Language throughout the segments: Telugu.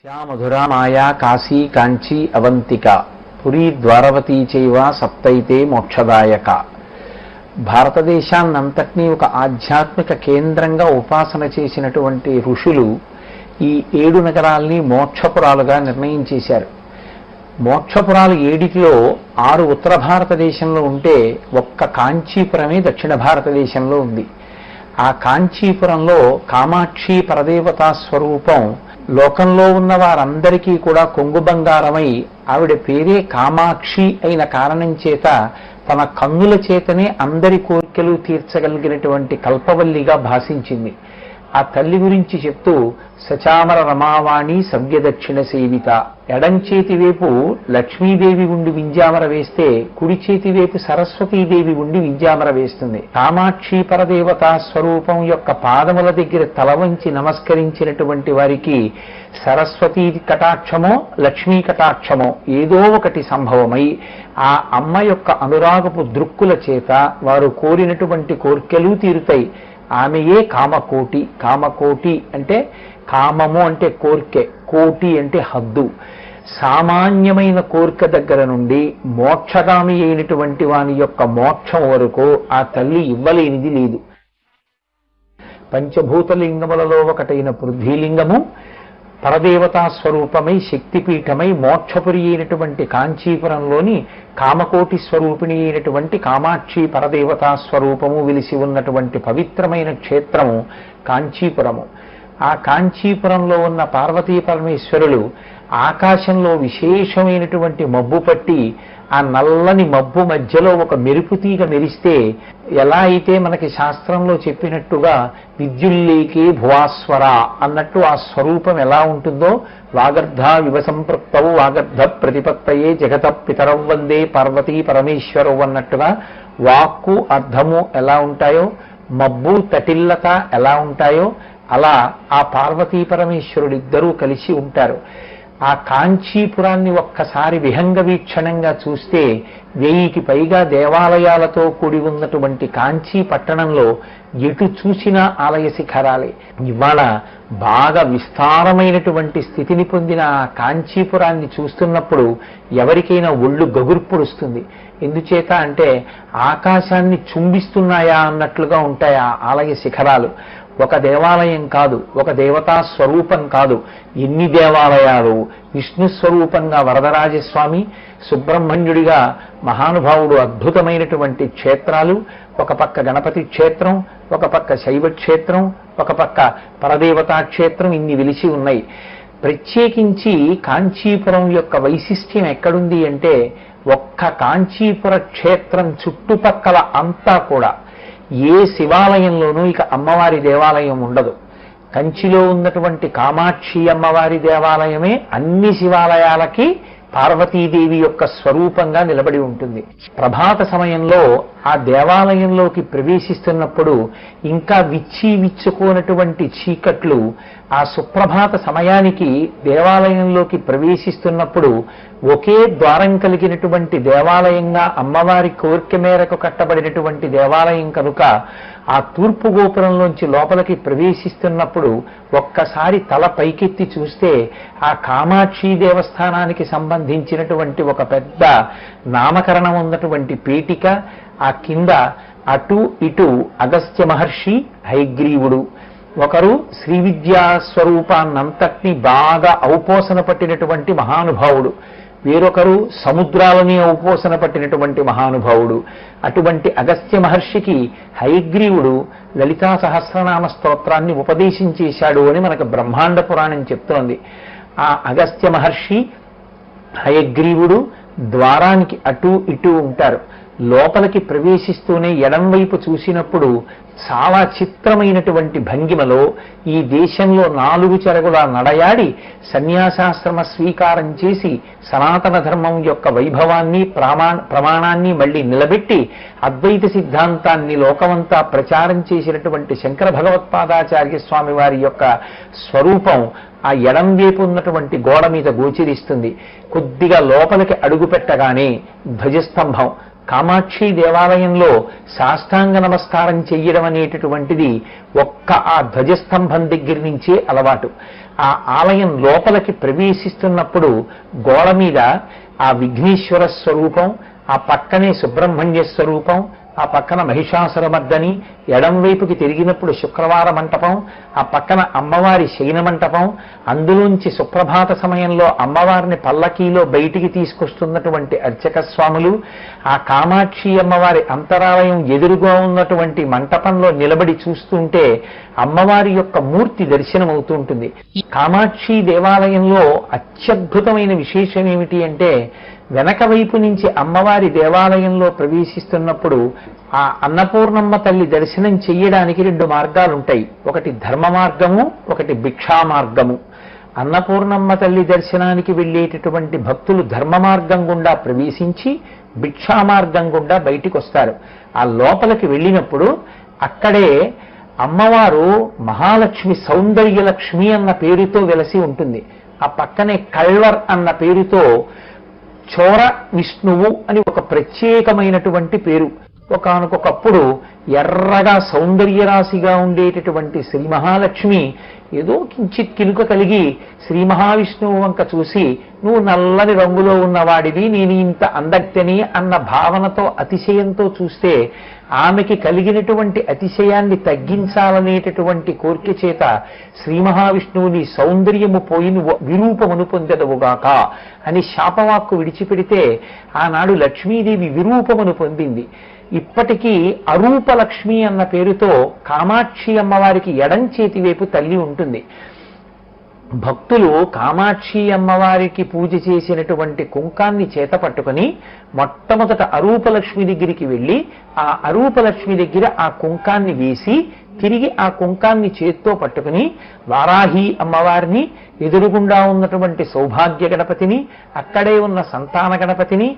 మధురా మాయా కాశీ కాంచీ అవంతిక పురీ ద్వారవతీ చైవ సప్తైతే మోక్షదాయక. భారతదేశాన్నంతటినీ ఒక ఆధ్యాత్మిక కేంద్రంగా ఉపాసన చేసినటువంటి ఋషులు ఈ 7 నగరాల్ని మోక్షపురాలుగా నిర్ణయం చేశారు. మోక్షపురాలు 7లో 6 ఉత్తర భారతదేశంలో ఉంటే ఒక్క కాంచీపురమే దక్షిణ భారతదేశంలో ఉంది. ఆ కాంచీపురంలో కామాక్షి పరదేవతా స్వరూపం లోకంలో ఉన్న వారందరికీ కూడా కొంగు బంగారమై ఆవిడ పేరే కామాక్షి అయిన కారణం చేత తన కన్నుల చేతనే అందరి కోరికలు తీర్చగలిగినటువంటి కల్పవల్లిగా భాషించింది. ఆ తల్లి గురించి చెప్తూ సచామర రమావాణి సవ్యదక్షిణ సేవిత, ఎడంచేతి వైపు లక్ష్మీదేవి ఉండి వింజామర వేస్తే కుడి చేతి వైపు సరస్వతీదేవి ఉండి వింజామర వేస్తుంది. కామాక్షి పరదేవతా స్వరూపం యొక్క పాదముల దగ్గర తల వంచి నమస్కరించినటువంటి వారికి సరస్వతీ కటాక్షమో లక్ష్మీ కటాక్షమో ఏదో ఒకటి సంభవమై ఆ అమ్మ యొక్క అనురాగపు దృక్కుల చేత వారు కోరినటువంటి కోర్కెలు తీరుతాయి. ఆమెయే కామకోటి. కామకోటి అంటే కామము అంటే కోర్కె, కోటి అంటే హద్దు. సామాన్యమైన కోరిక దగ్గర నుండి మోక్షగామి అయినటువంటి వాని యొక్క మోక్షం వరకు ఆ తల్లి ఇవ్వలేనిది లేదు. పంచభూతలింగములలో ఒకటైన పృథ్వీలింగము పరదేవతా స్వరూపమై శక్తిపీఠమై మోక్షపురి అయినటువంటి కాంచీపురంలోని కామకోటి స్వరూపిణి అయినటువంటి కామాక్షి పరదేవతా స్వరూపము వెలిసి ఉన్నటువంటి పవిత్రమైన క్షేత్రము కాంచీపురము. ఆ కాంచీపురంలో ఉన్న పార్వతీ పరమేశ్వరులు ఆకాశంలో విశేషమైనటువంటి మబ్బు పట్టి ఆ నల్లని మబ్బు మధ్యలో ఒక మెరుపు తీగ మెరిస్తే ఎలా అయితే మనకి శాస్త్రంలో చెప్పినట్టుగా విద్యుల్లేకే భువాస్వర అన్నట్టు ఆ స్వరూపం ఎలా ఉంటుందో వాగర్ధ వివసంపృక్తవు వాగర్ధ ప్రతిపత్తయే జగత పితరవ్ వందే పార్వతీ పరమేశ్వరవు అన్నట్టుగా వాక్కు అర్థము ఎలా ఉంటాయో మబ్బు తటిల్లత ఎలా ఉంటాయో అలా ఆ పార్వతీ పరమేశ్వరుడిద్దరూ కలిసి ఉంటారు. ఆ కాంచీపురాన్ని ఒక్కసారి విహంగ వీక్షణంగా చూస్తే 1000కి పైగా దేవాలయాలతో కూడి ఉన్నటువంటి కాంచీ పట్టణంలో ఎటు చూసినా ఆలయ శిఖరాలే. ఇవాళ బాగా విస్తారమైనటువంటి స్థితిని పొందిన ఆ కాంచీపురాన్ని చూస్తున్నప్పుడు ఎవరికైనా ఒళ్ళు గగుర్పుడుస్తుంది. ఎందుచేత అంటే ఆకాశాన్ని చుంబిస్తున్నాయా అన్నట్లుగా ఉంటాయి ఆ ఆలయ శిఖరాలు. ఒక దేవాలయం కాదు, ఒక దేవతా స్వరూపం కాదు, ఎన్ని దేవాలయాలు. విష్ణు స్వరూపంగా వరదరాజస్వామి, సుబ్రహ్మణ్యుడిగా మహానుభావుడు అద్భుతమైనటువంటి క్షేత్రాలు, ఒక పక్క గణపతి క్షేత్రం, ఒక పక్క శైవ క్షేత్రం, ఒక పక్క పరదేవతా క్షేత్రం, ఇన్ని వెలిసి ఉన్నాయి. ప్రత్యేకించి కాంచీపురం యొక్క వైశిష్ట్యం ఎక్కడుంది అంటే ఒక్క కాంచీపుర క్షేత్రం చుట్టుపక్కల అంతా కూడా ఏ శివాలయంలోనూ ఇక అమ్మవారి దేవాలయం ఉండదు. కంచిలో ఉన్నటువంటి కామాక్షి అమ్మవారి దేవాలయమే అన్ని శివాలయాలకి పార్వతీదేవి యొక్క స్వరూపంగా నిలబడి ఉంటుంది. ప్రభాత సమయంలో ఆ దేవాలయంలోకి ప్రవేశిస్తున్నప్పుడు ఇంకా విచ్చుకోనటువంటి చీకట్లు ఆ సుప్రభాత సమయానికి దేవాలయంలోకి ప్రవేశిస్తున్నప్పుడు ఒకే ద్వారం కలిగినటువంటి దేవాలయంగా అమ్మవారి కోరిక మేరకు కట్టబడినటువంటి దేవాలయం కనుక ఆ తూర్పు గోపురంలోంచి లోపలికి ప్రవేశిస్తున్నప్పుడు ఒక్కసారి తల పైకెత్తి చూస్తే ఆ కామాక్షి దేవస్థానానికి సంబంధించినటువంటి ఒక పెద్ద నామకరణం ఉన్నటువంటి పేటిక, ఆ కింద అటు ఇటు అగస్త్య మహర్షి, హయగ్రీవుడు, ఒకరు శ్రీ విద్యా స్వరూపాన్నంతటినీ బాగా ఔపోసన పట్టినటువంటి మహానుభావుడు, వేరొకరు సముద్రాలని ఔపోసన పట్టినటువంటి మహానుభావుడు. అటువంటి అగస్త్య మహర్షికి హయగ్రీవుడు లలితా సహస్రనామ స్తోత్రాన్ని ఉపదేశం చేశాడు అని మనకు బ్రహ్మాండ పురాణం చెప్తోంది. ఆ అగస్త్య మహర్షి హయగ్రీవుడు ద్వారానికి అటు ఇటు ఉంటారు. లోపలికి ప్రవేశిస్తూనే ఎడం వైపు చూసినప్పుడు చాలా చిత్రమైనటువంటి భంగిమలో ఈ దేశంలో 4 చెరగులా నడయాడి సన్యాసాశ్రమ స్వీకారం చేసి సనాతన ధర్మం యొక్క వైభవాన్ని ప్రమాణాన్ని మళ్ళీ నిలబెట్టి అద్వైత సిద్ధాంతాన్ని లోకమంతా ప్రచారం చేసినటువంటి శంకర భగవత్పాదాచార్య స్వామి వారి యొక్క స్వరూపం ఆ ఎడం వైపు ఉన్నటువంటి గోడ మీద గోచరిస్తుంది. కొద్దిగా లోపలికి అడుగు పెట్టగానే ధ్వజస్తంభం, కామాక్షి దేవాలయంలో సాష్టాంగ నమస్కారం చెయ్యడం అనేటటువంటిది ఒక్క ఆ ధ్వజస్తంభం దగ్గర నుంచే అలవాటు. ఆ ఆలయం లోపలికి ప్రవేశిస్తున్నప్పుడు గోడ మీద ఆ విఘ్నేశ్వర స్వరూపం, ఆ పక్కనే సుబ్రహ్మణ్య స్వరూపం, ఆ పక్కన మహిషాసురమర్దని, ఎడం వైపుకి తిరిగినప్పుడు శుక్రవార మంటపం, ఆ పక్కన అమ్మవారి శయన మంటపం, అందులోంచి సుప్రభాత సమయంలో అమ్మవారిని పల్లకీలో బయటికి తీసుకొస్తున్నటువంటి అర్చక స్వాములు, ఆ కామాక్షి అమ్మవారి అంతరాలయం ఎదురుగా ఉన్నటువంటి మంటపంలో నిలబడి చూస్తుంటే అమ్మవారి యొక్క మూర్తి దర్శనం అవుతూ ఉంటుంది. ఈ కామాక్షి దేవాలయంలో అత్యద్భుతమైన విశేషం ఏమిటి అంటే, వెనక వైపు నుంచి అమ్మవారి దేవాలయంలో ప్రవేశిస్తున్నప్పుడు ఆ అన్నపూర్ణమ్మ తల్లి దర్శనం చెయ్యడానికి 2 మార్గాలుంటాయి. ఒకటి ధర్మ మార్గము, ఒకటి భిక్షా మార్గము. అన్నపూర్ణమ్మ తల్లి దర్శనానికి వెళ్ళేటటువంటి భక్తులు ధర్మ మార్గం గుండా ప్రవేశించి భిక్షా మార్గం గుండా బయటికి వస్తారు. ఆ లోపలికి వెళ్ళినప్పుడు అక్కడే అమ్మవారు మహాలక్ష్మి, సౌందర్యలక్ష్మి అన్న పేరుతో వెలసి ఉంటుంది. ఆ పక్కనే కల్వర్ అన్న పేరుతో చోర విష్ణువు అని ఒక ప్రత్యేకమైనటువంటి పేరు. ఒకానొకప్పుడు ఎర్రగా సౌందర్యరాశిగా ఉండేటటువంటి శ్రీ మహాలక్ష్మి ఏదో కించిత్ కినుక కలిగి శ్రీ మహావిష్ణువు వంక చూసి, నువ్వు నల్లని రంగులో ఉన్నవాడివి, నేను ఇంత అందక్తని అన్న భావనతో అతిశయంతో చూస్తే ఆమెకి కలిగినటువంటి అతిశయాన్ని తగ్గించాలనేటటువంటి కోరిక చేత శ్రీ మహావిష్ణువుని సౌందర్యము పోయి నువ్వు విరూపమును పొందెదవుగాక అని శాపవాక్కు విడిచిపెడితే ఆనాడు లక్ష్మీదేవి విరూపమును పొందింది. ఇప్పటికీ అరూపలక్ష్మి అన్న పేరుతో కామాక్షి అమ్మవారికి ఎడం చేతి వైపు తల్లి ఉంటుంది. భక్తులు కామాక్షి అమ్మవారికి పూజ చేసినటువంటి కుంకాన్ని చేత పట్టుకుని మొట్టమొదట అరూపలక్ష్మి దగ్గరికి వెళ్ళి ఆ అరూపలక్ష్మి దగ్గర ఆ కుంకాన్ని వేసి తిరిగి ఆ కుంకాన్ని చేత్తో పట్టుకుని వారాహి అమ్మవారిని, ఎదురుగుండా ఉన్నటువంటి సౌభాగ్య గణపతిని, అక్కడే ఉన్న సంతాన గణపతిని,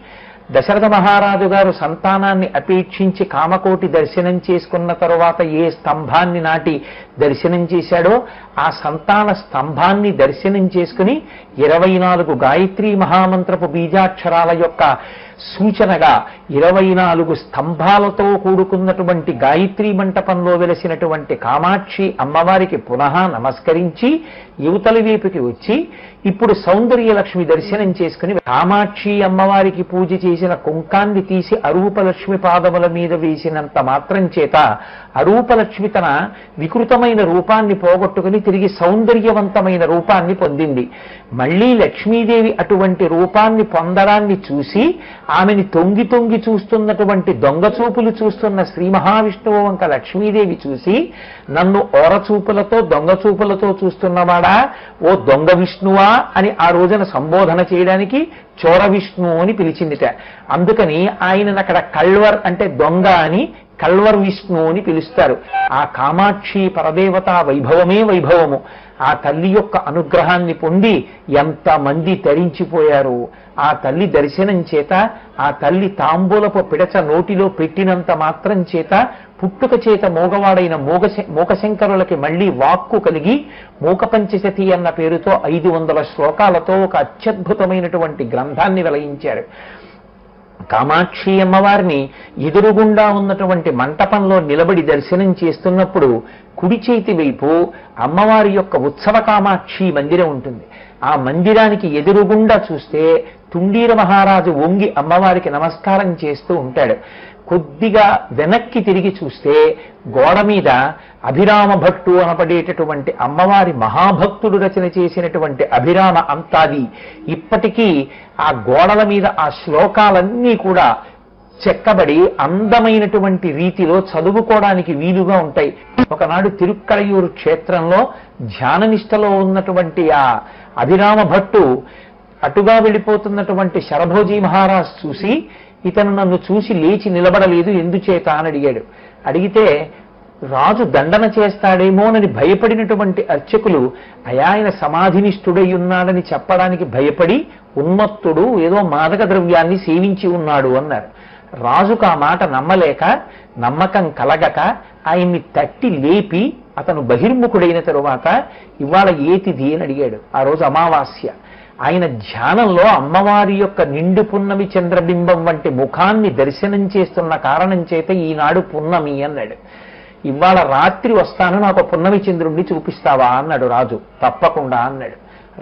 దశరథ మహారాజు గారు సంతానాన్ని అపేక్షించి కామకోటి దర్శనం చేసుకున్న తరువాత ఏ స్తంభాన్ని నాటి దర్శనం చేశాడో ఆ సంతాన స్తంభాన్ని దర్శనం చేసుకుని 24 గాయత్రీ మహామంత్రపు బీజాక్షరాల యొక్క సూచనగా 24 స్తంభాలతో కూడుకున్నటువంటి గాయత్రీ మంటపంలో వెలసినటువంటి కామాక్షి అమ్మవారికి పునః నమస్కరించి యువతలి వైపుకి వచ్చి ఇప్పుడు సౌందర్యలక్ష్మి దర్శనం చేసుకుని కామాక్షి అమ్మవారికి పూజ చేసిన కుంకాన్ని తీసి అరూపలక్ష్మి పాదముల మీద వేసినంత మాత్రం చేత అరూపలక్ష్మి తన వికృతమైన రూపాన్ని పోగొట్టుకుని తిరిగి సౌందర్యవంతమైన రూపాన్ని పొందింది. మళ్ళీ లక్ష్మీదేవి అటువంటి రూపాన్ని పొందడాన్ని చూసి ఆమెని తొంగి తొంగి చూస్తున్నటువంటి దొంగచూపులు చూస్తున్న శ్రీ మహావిష్ణువు వంక లక్ష్మీదేవి చూసి, నన్ను ఓరచూపులతో దొంగచూపులతో చూస్తున్నవాడా, ఓ దొంగ విష్ణువా అని ఆ రోజున సంబోధన చేయడానికి చోర విష్ణు అని పిలిచిందిట. అందుకని ఆయనను అక్కడ కల్వర్ అంటే దొంగ అని, కల్వర్ విష్ణు అని పిలుస్తారు. ఆ కామాక్షి పరదేవత వైభవమే వైభవము. ఆ తల్లి యొక్క అనుగ్రహాన్ని పొంది ఎంతమంది తరించిపోయారు. ఆ తల్లి దర్శనం చేత, ఆ తల్లి తాంబూలపు పిడచ నోటిలో పెట్టినంత మాత్రం చేత పుట్టుక చేత మోగవాడైన మూకశంకరులకి మళ్లీ వాక్కు కలిగి మూకపంచశతి అన్న పేరుతో 500 శ్లోకాలతో ఒక అత్యద్భుతమైనటువంటి గ్రంథాన్ని వెలయించారు. కామాక్షి అమ్మవారిని ఎదురుగుండా ఉన్నటువంటి మంటపంలో నిలబడి దర్శనం చేస్తున్నప్పుడు కుడి చేతి వైపు అమ్మవారి యొక్క ఉత్సవ కామాక్షి మందిరం ఉంటుంది. ఆ మందిరానికి ఎదురుగుండా చూస్తే తుండీర మహారాజు వంగి అమ్మవారికి నమస్కారం చేస్తూ ఉంటాడు. కొద్దిగా వెనక్కి తిరిగి చూస్తే గోడ మీద అభిరామ భట్టు అనపడేటటువంటి అమ్మవారి మహాభక్తుడు రచన చేసినటువంటి అభిరామ అంతాది ఇప్పటికీ ఆ గోడల మీద ఆ శ్లోకాలన్నీ కూడా చెక్కబడి అందమైనటువంటి రీతిలో చదువుకోవడానికి వీలుగా ఉంటాయి. ఒకనాడు తిరుక్కడయూరు క్షేత్రంలో ధ్యాననిష్టలో ఉన్నటువంటి ఆ అభిరామ భట్టు అటుగా వెళ్ళిపోతున్నటువంటి శరభోజీ మహారాజ్ చూసి, ఇతను నన్ను చూసి లేచి నిలబడలేదు ఎందుచేత అని అడిగాడు. అడిగితే రాజు దండన చేస్తాడేమోనని భయపడినటువంటి అర్చకులు ఆయన సమాధినిష్ఠుడై ఉన్నాడని చెప్పడానికి భయపడి ఉన్మత్తుడు ఏదో మాదక ద్రవ్యాన్ని సేవించి ఉన్నాడు అన్నారు. రాజుకు ఆ మాట నమ్మలేక, నమ్మకం కలగక ఆయన్ని తట్టి లేపి అతను బహిర్ముఖుడైన తరువాత ఇవాళ ఏ తిథి అని అడిగాడు. ఆ రోజు అమావాస్య. ఆయన ధ్యానంలో అమ్మవారి యొక్క నిండు పున్నమి చంద్రబింబం వంటి ముఖాన్ని దర్శనం చేస్తున్న కారణం చేత ఈనాడు పున్నమి అన్నాడు. ఇవాళ రాత్రి వస్తాను, నాకు పున్నమి చంద్రుణ్ణి చూపిస్తావా అన్నాడు రాజు. తప్పకుండా అన్నాడు.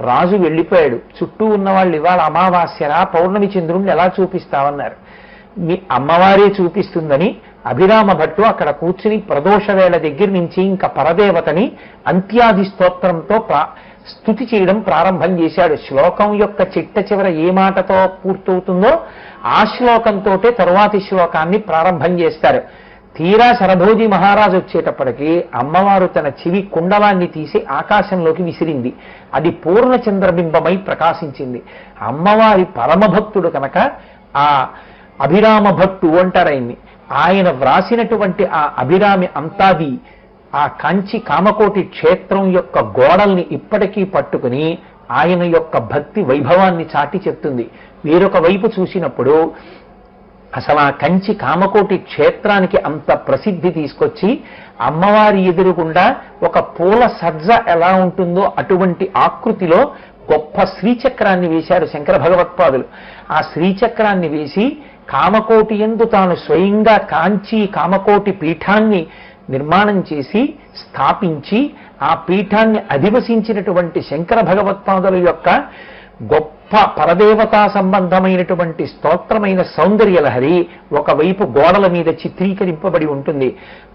రాజు వెళ్ళిపోయాడు. చుట్టూ ఉన్న వాళ్ళు ఇవాళ అమావాస్యరా, పౌర్ణమి చంద్రుణ్ణి ఎలా చూపిస్తావన్నారు. మీ అమ్మవారే చూపిస్తుందని అభిరామ భట్టు అక్కడ కూర్చుని ప్రదోష వేళ దగ్గర నుంచి ఇంకా పరదేవతని అంత్యాది స్తోత్రంతో స్తుతి చేయడం ప్రారంభం చేశాడు. శ్లోకం యొక్క చిట్ట చివర ఏ మాటతో పూర్తవుతుందో ఆ శ్లోకంతో తరువాతి శ్లోకాన్ని ప్రారంభం చేస్తారు. తీరా శరభోజి మహారాజు వచ్చేటప్పటికి అమ్మవారు తన చెవి కుండలాన్ని తీసి ఆకాశంలోకి విసిరింది. అది పూర్ణ చంద్రబింబమై ప్రకాశించింది. అమ్మవారి పరమభక్తుడు కనుక ఆ అభిరామ భట్టు అంటారు ఆయన్ని. ఆయన వ్రాసినటువంటి ఆ అభిరామి అంతాది ఆ కంచి కామకోటి క్షేత్రం యొక్క గోడల్ని ఇప్పటికీ పట్టుకుని ఆయన యొక్క భక్తి వైభవాన్ని చాటి చెప్తుంది. వేరొక వైపు చూసినప్పుడు అసలు ఆ కంచి కామకోటి క్షేత్రానికి అంత ప్రసిద్ధి తీసుకొచ్చి అమ్మవారి ఎదురుగుండా ఒక పూల సజ్జ ఎలా ఉంటుందో అటువంటి ఆకృతిలో గొప్ప శ్రీచక్రాన్ని వేశారు శంకర భగవత్పాదులు. ఆ శ్రీచక్రాన్ని వేసి కామకోటి యందు తాను స్వయంగా కాంచి కామకోటి పీఠాన్ని నిర్మాణం చేసి స్థాపించి ఆ పీఠాన్ని అధివసించినటువంటి శంకర భగవత్పాదుల యొక్క గొప్ప పరదేవతా సంబంధమైనటువంటి స్తోత్రమైన సౌందర్యలహరి ఒకవైపు గోడల మీద చిత్రీకరింపబడి ఉంటుంది.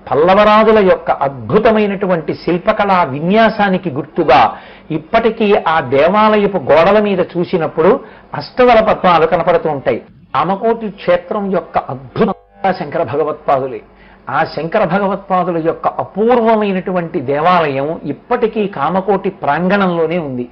పల్లవరాజుల యొక్క అద్భుతమైనటువంటి శిల్పకళా విన్యాసానికి గుర్తుగా ఇప్పటికీ ఆ దేవాలయపు గోడల మీద చూసినప్పుడు అష్టదళ పద్మాలు కనపడుతూ ఉంటాయి. కామకోటి క్షేత్రం యొక్క అద్భుత శంకర భగవత్పాదులే. ఆ శంకర భగవత్పాదుల యొక్క అపూర్వమైనటువంటి దేవాలయం ఇప్పటికీ కామకోటి ప్రాంగణంలోనే ఉంది.